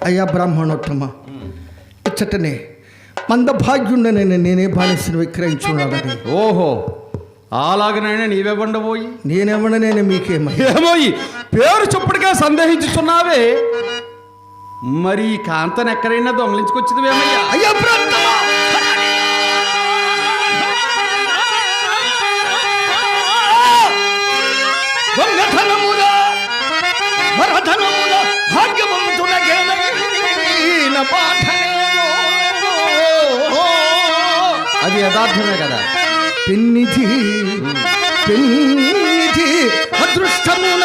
అయ్యా బ్రాహ్మణోత్తమ, ఇచ్చటనే మందభాగ్యుండనైనా నేనే బానిసను విక్రయించున్నాడని. ఓహో, అలాగనైనా నీవే బండబోయి నేనేమన్నా మీకేమోయి పేరు చొప్పుడుగా సందేహించుతున్నావే. మరి ఈ కాంతను ఎక్కడైనా దొంగలించుకొచ్చినవేమయ్యా? అయ్యా అది యథార్థమే కదా. పెన్నిధి పెన్నిధి అదృష్టమున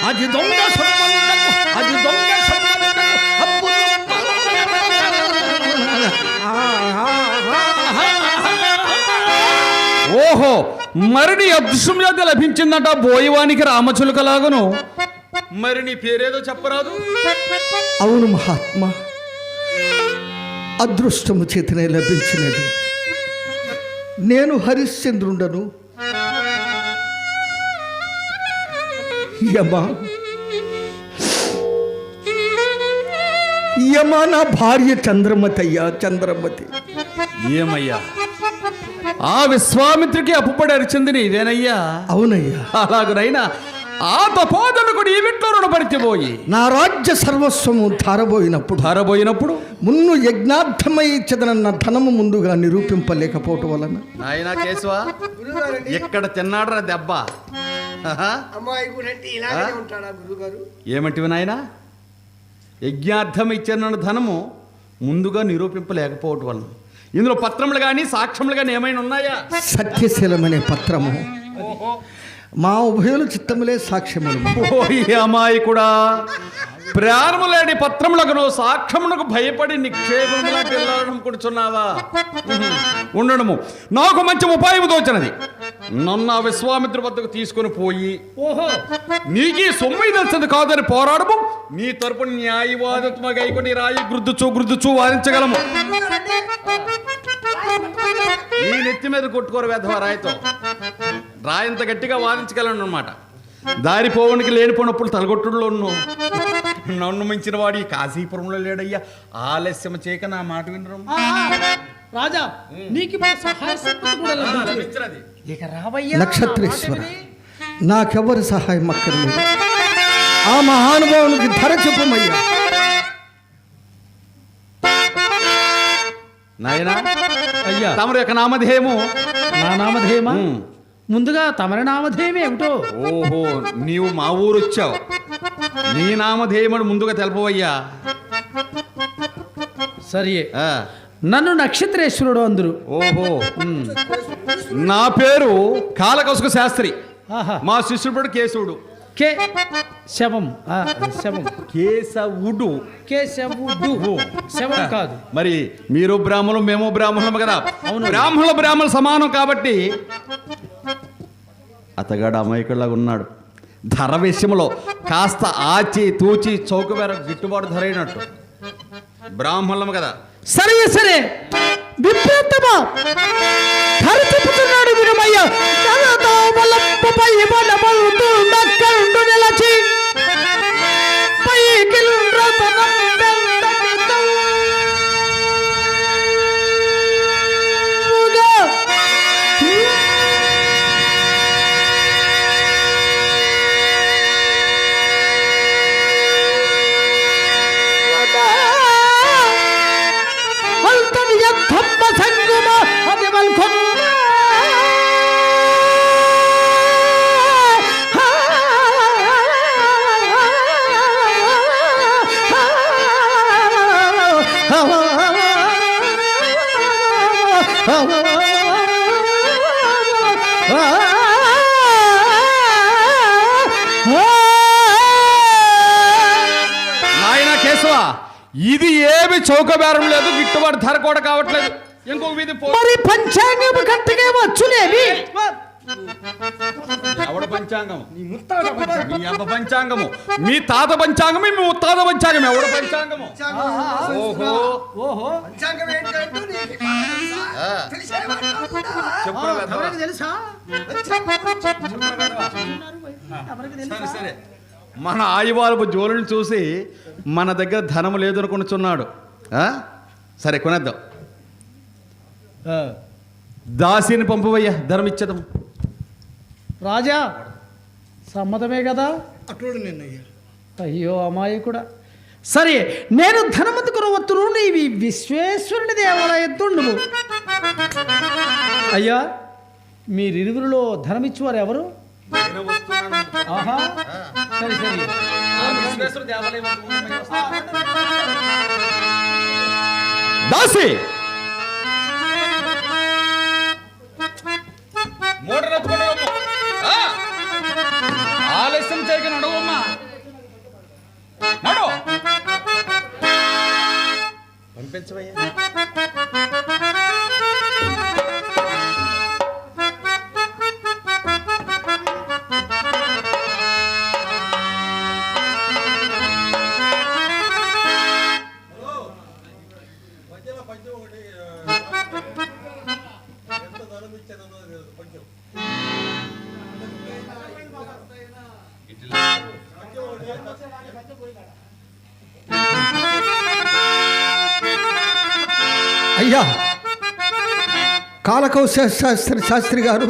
అది దొంగ సంబంధము, అది దొంగ సంబంధము. ఓహో, మరి నీ అదృష్టం చేత లభించిందట బోయవానికి రామచులకలాగను. మరి నీ పేరేదో చెప్పరాదు? అవును మహాత్మా, అదృష్టము చేతనే లభించినది. నేను హరిశ్చంద్రుండను. యమ నా భార్య చంద్రమతి అయ్యా, చంద్రమతి. ఏమయ్యా, ఆ విశ్వామిత్రుకి అప్పుపడి అరిచింది నీవేనయ్యా? అవునయ్యా. అలాగునైనా ఆ తపోధనకు నీ విట్లో రుణపడిపోయి నా రాజ్య సర్వస్వము ధారబోయినప్పుడు మున్ను యజ్ఞార్థమై ఇచ్చదనన్న ధనము ముందుగా నిరూపింపలేకపోవటం వలన నాయనా కేశవ ఎక్కడ తిన్నాడరా దెబ్బ? ఏమంటివి నాయనా? యజ్ఞార్థం ఇచ్చిన ధనము ముందుగా నిరూపింపలేకపోవటం వలన. ఇందులో పత్రములు కానీ సాక్ష్యములు కానీ ఏమైనా ఉన్నాయా? సత్యశీలమనే పత్రము, మా ఉభయులు చిత్తములే సాక్ష్యములు. అమాయకుడా, ప్రాణములేని పత్రములకు సాక్ష్యములకు భయపడి నిక్షేపములకు వెళ్ళాలనుకుంటున్నావా? ఉండడము నాకు మంచి ఉపాయం తోచినది. నన్ను ఆ విశ్వామిత్ర వద్దకు తీసుకుని పోయి, ఓహో నీకీ సొమ్ము తెలిసింది కాదని పోరాడము, నీ తరపున న్యాయవాదత్మగా అయికొని రాయి గుర్దుచూ వాదించగలము. నీ నెత్తి మీద కొట్టుకోరు వేధవా రాయితో. రాయంత గట్టిగా వాదించగలను అనమాట. దారిపోవడానికి లేనిపోయినప్పుడు తలగొట్టుడులో నన్ను మించిన వాడు ఈ కాశీపురంలో లేడయ్యా. ఆలస్యం చేయక నా మాట వినరు రాజా. నక్షత్రేశ్వర, నాకెవరి సహాయం అక్కర్లేదు. ఆ మహానుభావునికి ధర చెప్పమయ్యా. నాయనా అయ్యా, తమరు యొక్క నామధేయము? నా నామధేయమా? ముందుగా తమరి నామధేయం ఏమిటో? ఓహో, నీవు మా ఊరు వచ్చావు. నీ నామధేయమని ముందుగా తెలపవయ్యా. సరే, నన్ను నక్షత్రేశ్వరుడు అందరు. ఓహో, నా పేరు కాలకసుక శాస్త్రి. మా శిష్యుడు కేశవుడు. శవం కేశవుడు. శవం కాదు. మరి మీరు బ్రాహ్మణులు, మేము బ్రాహ్మణులు కదా. అవును, బ్రాహ్మణులు సమానం కాబట్టి అతగాడు అమాయకుడిలాగా ఉన్నాడు. ధర విషయంలో కాస్త ఆచి తూచి చౌకవేర గిట్టుబాటు ధర అయినట్టు. బ్రాహ్మణులము కదా. సరే విప్రేతమా ధర చెప్పుతున్నాడు వినమయ్యా. నాయనా కేశవ, ఇది ఏమి చౌకబేరం లేదు, గిట్టుబాటు ధర కూడా కావట్లేదు. ఇంకొక వీధి మరి పంచాంగం కరెక్ట్గా వచ్చునేవి. ఎవడ పంచాంగము? మీ అబ్బ పంచాంగము, మీ తాత పంచాంగము, మీ ముత్తాత పంచాంగం. ఎవడ పంచాంగము? ఓహో, పంచాంగం ఏంటంటే చెప్పు తమరికి తెలుసా? సరే సరే, మన ఆయువాలపు జోలుని చూసి మన దగ్గర ధనం లేదు అనుకునిచున్నాడు. సరే కొనేద్దాం. దాసిని పంపువయ్యా, ధనం ఇచ్చేద్దాం. రాజా సమ్మతమే కదా? అటువంటి నిన్నయ్యా. అయ్యో అమ్మాయి కూడా సరే, నేను ధనవంతుకును వత్తును, నీవి విశ్వేశ్వరుని దేవాలయంతుండుము. అయ్యా మీరిరువురిలో ధనమిచ్చువారు ఎవరు? ఆహా సరే సరే. దాసి ఆలస్యం చేయక నడువమ్మా, నడు. పంపించవయ్యా. అయ్యా కాలకౌశ శాస్త్రి గారు,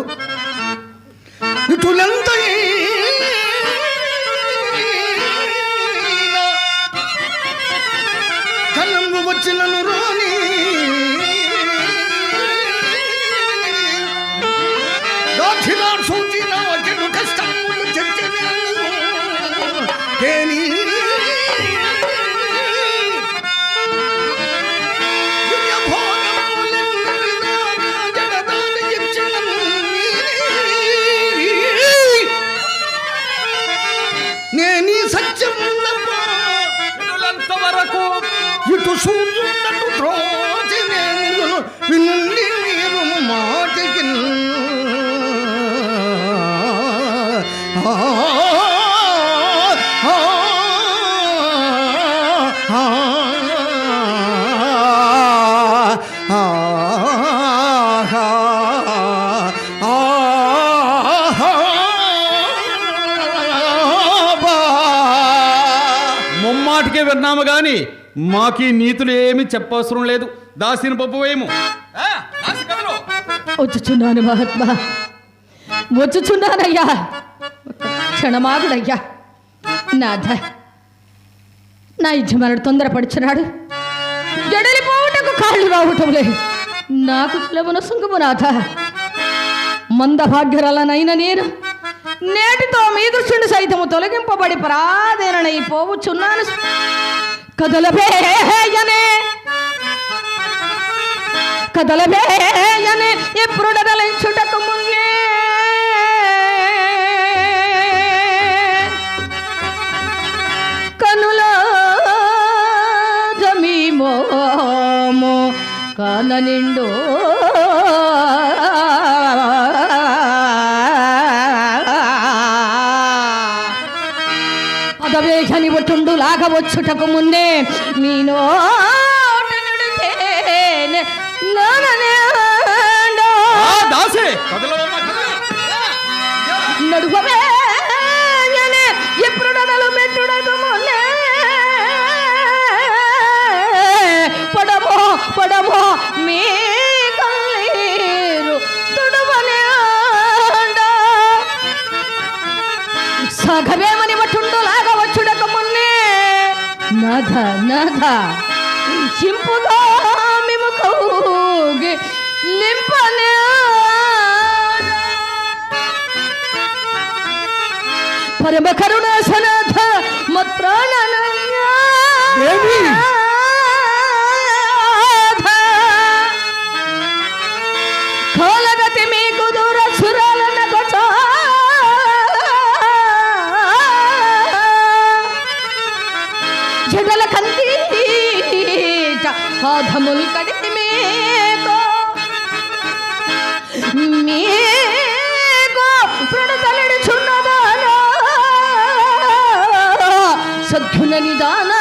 ఇటులంత కళ్ళంబు వచ్చినను రోని దాచినాడు సూచిన చెడు కష్టములు చర్చని నేనీ సత్యముంత వరకు ఇటు సూర్యుడు త్రోచినేములు వినుండి మీరు మాటకి ముమ్మాటికే విన్నాము గాని మాకీ నీతులు ఏమి చెప్పవసరం లేదు. దాసిని పంపువేము. వచ్చుచున్నాను మహాత్మా, వచ్చుచున్నానయ్యా. క్షణమాగుడయ్యా. నాథ, నా యజమానుడు తొందరపడుచున్నాడు. జడలిపోవటకు కాళ్ళు రావటం లేదు. నాకు సులభన సుంగము నాథ. మందభాగ్యరాలనైన నేను నేటితో మీ దృష్టిని సైతము తొలగింపబడి పరాధీనైపోవచ్చున్నాను. కదలవేయనే ఎప్పుడు దలించుటకు ముందే కనుల జమీమోమో కాన నిండు పదవేగని ఒట్టుండు లాగవచ్చుటకు ముందే మీ నడువవేయనే ఎప్పుడు నడలు మెట్టుడకు ముందే పడమో పడమో మీ కళ్ళీరు తుడువనే సగవేమని వటుండు లాగవచ్చుడకు మున్నే నాథ నాథ చింపుగా మేము కౌగి లింపనే పరమ కరుణాసనాథ మత్ప్రాణనయ్య కాలగతి మీకు దూర సురాలన కొచ జగల కంతి పాదముల్ కడితి మేకో మేకో ప్రణతలిడుచున్నదానా సద్గుణ నిదాన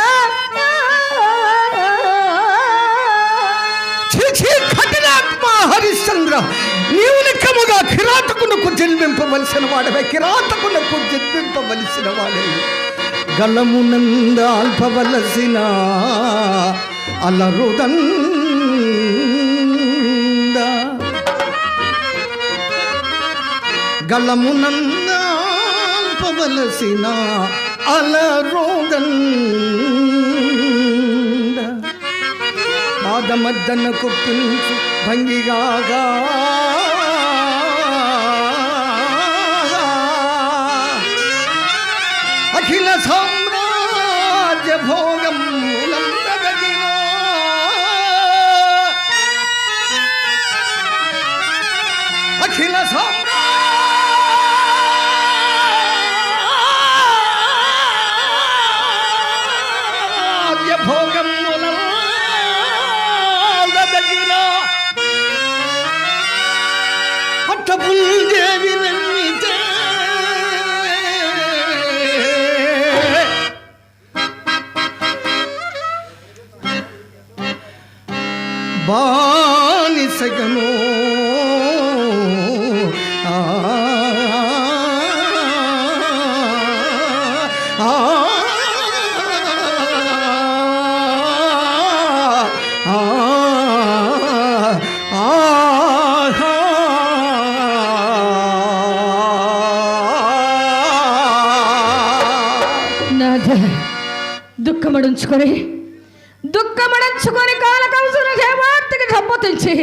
కఠినాత్మ హరిశ్చంద్ర రామచంద్ర, నీవు నిక్కముగా కిరాతకునకు జన్మింపవలసిన వాడవే, కిరాతకునకు జన్మింపవలసిన వాడే. గళమునంద అల్పవలసిన అలరుదంద, గళమునంద అల్పవలసిన అలరుదంద, పాదమద్దన కుప్పించు భంగిగాగా అఖిల సామ్రాజ్య భోగం అఖిల సామ్రాజ్య భోగం పట్టపుల్దేవి నమ్మితే బానిసగను దుఃఖమడించుకొని కాలకవసర హేమార్తికి ధప్పతించి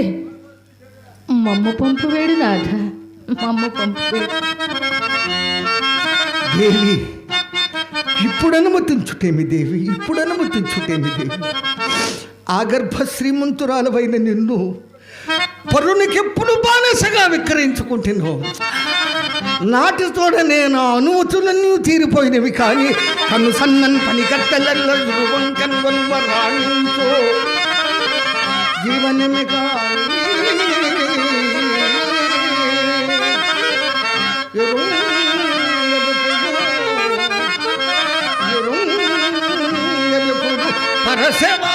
మమ్మ పంపు వేడు నాథ, మమ్మ పంపు వేడు. దేవి ఇప్పుడు అనుమతించుటేమి దేవి, ఇప్పుడు అనుమతించుటేమి దేవి. ఆగర్భ శ్రీమంతురాలవైన నిన్ను పరునికెప్పుడు బానిసగా విక్రయించుకుంటున్నావు. నాటితోడ నేను అనుమతులన్నీ తీరిపోయినవి, కానీ కన్ను సన్నన్ పని కట్టెలలో రాణించో జీవనమే కానీ పరసేవా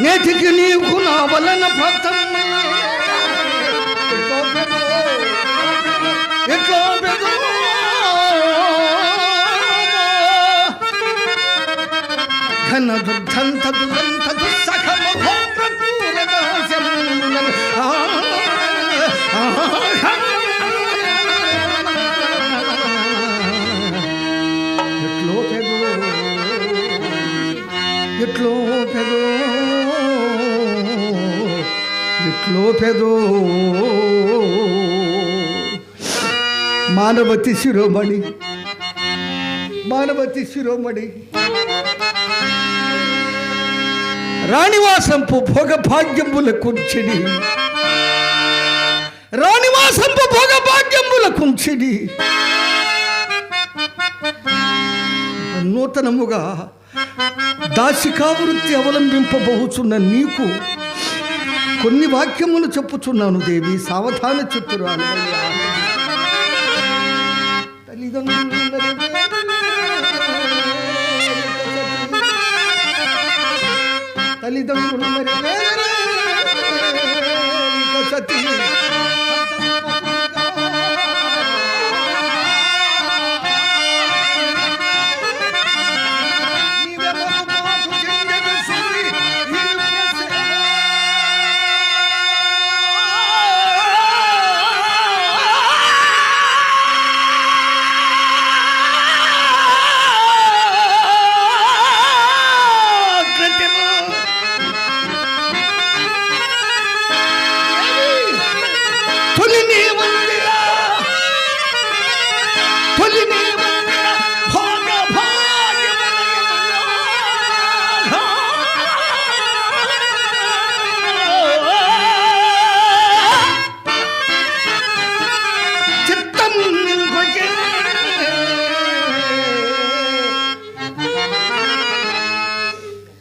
నేటికి నీకు నా వలన భక్తం ఎట్లో ఘన దుర్ధంత దురంత దుస్సఖమ ఎట్లో పెదో ఎట్లో పెదో ఎట్లో పెదో మానవతి శిరోమణి, మానవతి శిరోమణి రాణివాసంపు భోగ భాగ్యంబుల కుంచిడి, రాణివాసంపు భోగ భాగ్యంబుల కుంచిడి నూతనముగా దాసికావృత్తి అవలంబింపబోచున్న నీకు కొన్ని వాక్యములు చెప్పుచున్నాను దేవి, సావధాన చిత్తురు అనవయ్య. తల్లిదండ్రులు సతీ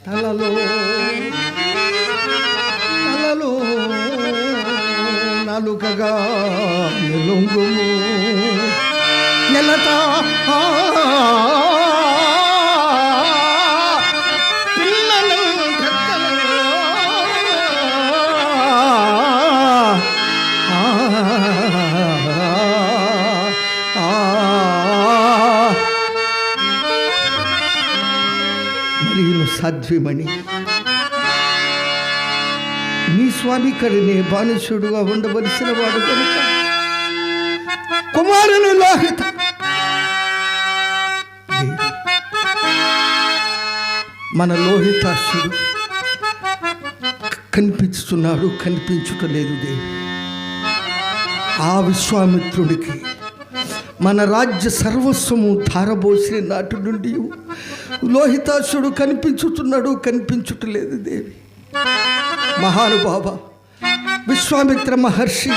తలలో పలుకగా లొంగుము నెలత పిల్లలు మరియు సాధ్వీమణి నీ స్వామి కడినే బానిసుడుగా ఉండవలసిన వాడు కనుక కుమారుని లోహిత మన లోహితాసుడు కనిపించుతున్నాడు, కనిపించుటలేదు దేవి. ఆ విశ్వామిత్రుడికి మన రాజ్య సర్వస్వము ధారబోసిన నాటి నుండి లోహితాసుడు కనిపించుతున్నాడు, కనిపించుటలేదు దేవి. మహానుభావ విశ్వామిత్ర మహర్షి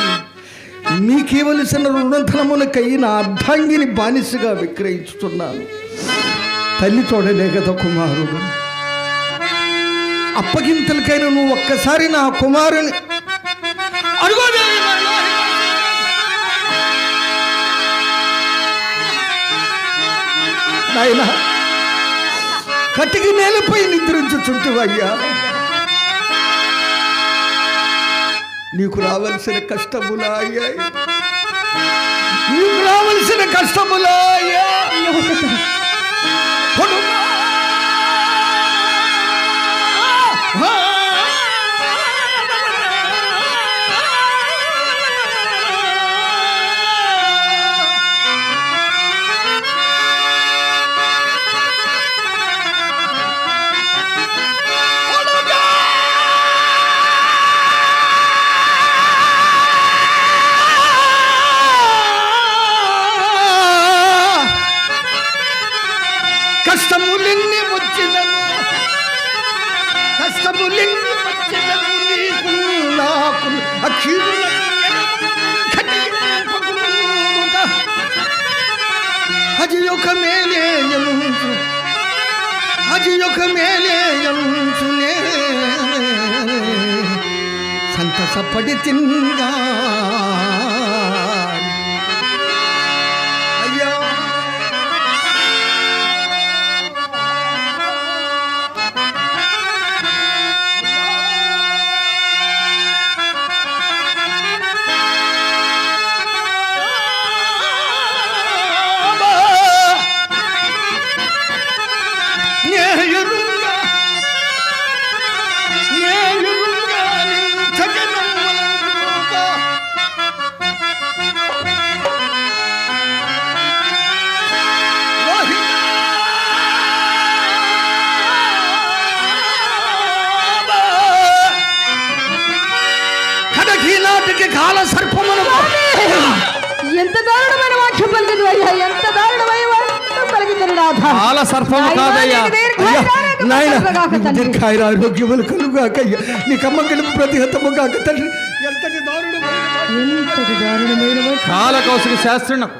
మీకేవలసిన రుణధనమునకై నా అర్ధాంగిని బానిసగా విక్రయించుతున్నాను. తల్లి తోడనే కదా కుమారుడు. అప్పగింతలకైనా నువ్వు ఒక్కసారి నా కుమారుని నాయన కటికి నేలపై నిద్రించుచుంటువయ్యా. నీకు రావలసిన కష్టములా అయ్యాయి, నీకు రావలసిన కష్టములా అయ్యా. కష్టములెన్ని వచ్చినను నీకు నాకు అది ఒక మేలేయంచునే సంతసపడి తింగా అయ్యా. కాల సర్పమును ఎంత దారుణమైన వాక్యం పలికింది అయ్యా, ఎంత దారుణమైన వాక్యం పలికింది నాథ. కాల సర్పము కాదయ్యా. దీర్ఘాయురారోగ్యములు కలుగాకయ్యా, నీ కమ్మ గెలుపు ప్రతిహతము కాక తండ్రి. ఎంతటి దారుణమైన కాల కౌశిక శాస్త్రునకు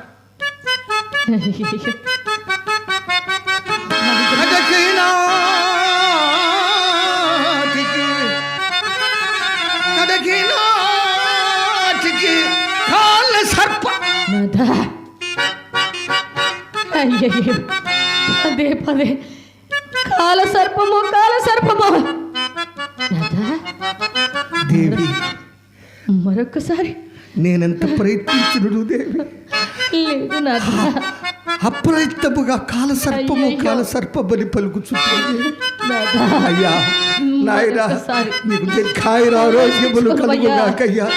కాల సర్ప అయ్యయ్యో, పదే పదే కాల సర్పము దేవి. మరొక్కసారి నేనెంత ప్రయత్నించును దేవి, లేదు నాథ. అప్రయత్నముగా కాల సర్ప బలి పలుకుచుంటుంది. అయ్యా నాయనా, నీకు దీర్ఘాయురారోగ్యములు కలుగుగాకయ్యా.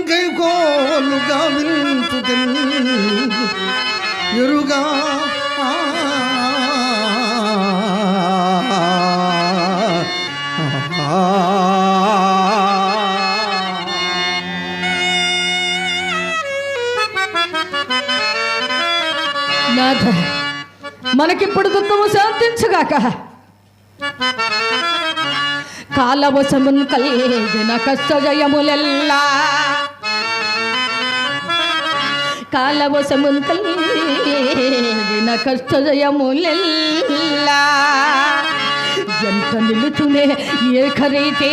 గైకోలుగా వింటుదన్ ఎరుగా నాథ మనకిప్పుడు దుఃఖము శాంతించుగాక. కాలవశమున్ కలిగిన కష్టజయములెల్లా కాలవశమున్ కలిగిన కష్టజయములెల్లా ఎంత నిలుచునే ఏకరైతే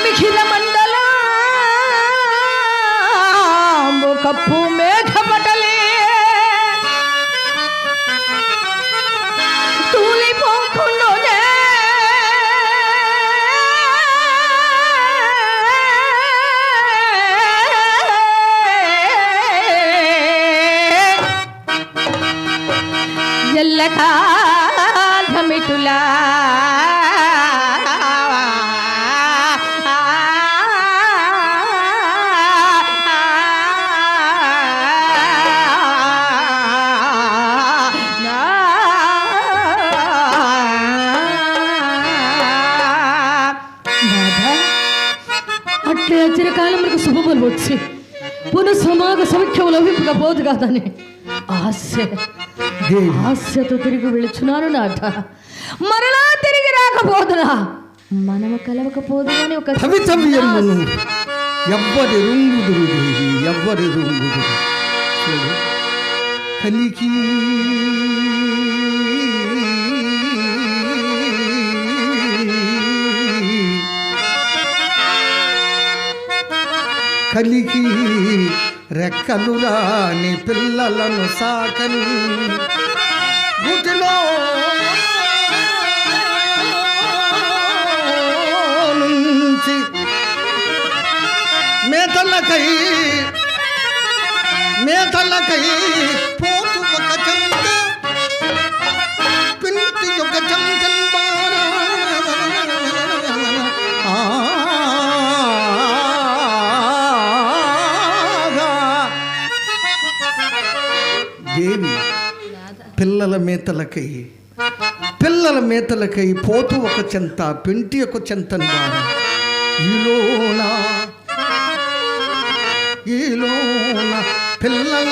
మిఖిల మండల కప్పు మేఘపటలే తూలిపోకుండానే ఎల్లకాలమిటులా అట్లే చిరకాలములకు శుభములు వచ్చి పునఃసమాగ సౌఖ్యం లభింపకపోదు కాదని ఆశతో తిరిగి వెళుచున్నాను నాట. మరలా తిరిగి రాకపోదునా మనము కలవకపోదు అని ఒక భవితవ్యమును ఎవ్వరి రుంగుదురు దేవి, ఎవ్వరి రుంగుదురు. చూడు కలికి కలికి రెక్కలు రాని పిల్లలను సాకను గుటిలో నుంచి మేతలకై పోతు ఒక చంత పింటి ఒక చంచన్ దేవి పిల్లల మేతలకై పోతు ఒక చెంత పింటి ఒక చెంతన్ బారా ఈలోన పిల్లల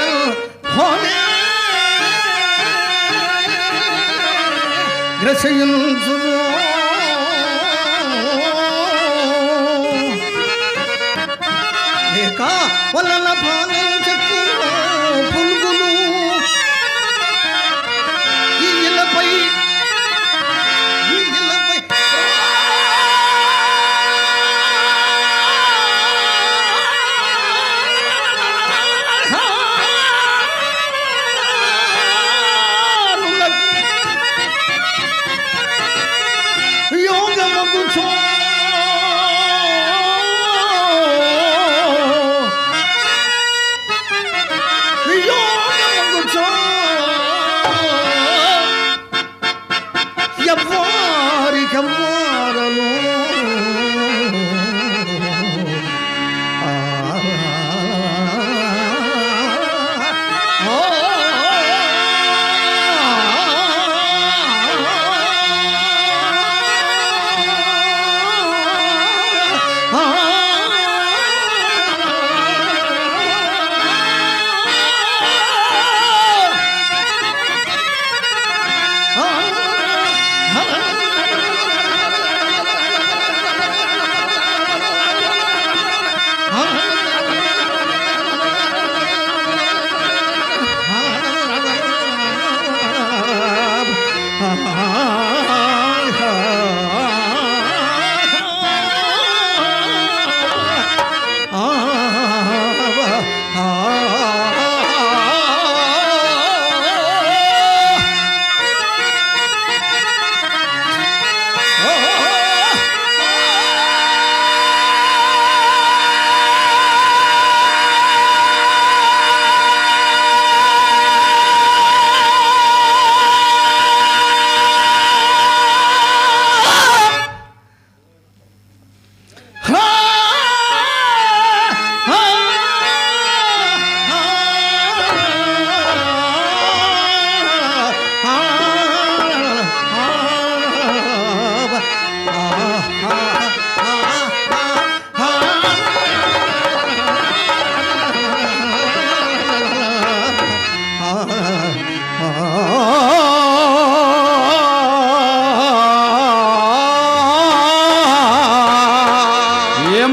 గ్రసయుంచు లేక వలల పాలన చెక్కులో పులుగులు ఈలపై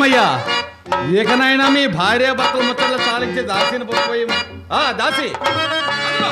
ఏమయ్యా ఇకనైనా మీ భార్య భర్తల ముచ్చట్లు సాధించి దాసిని పుష్పయ్య దాసి అదిగో.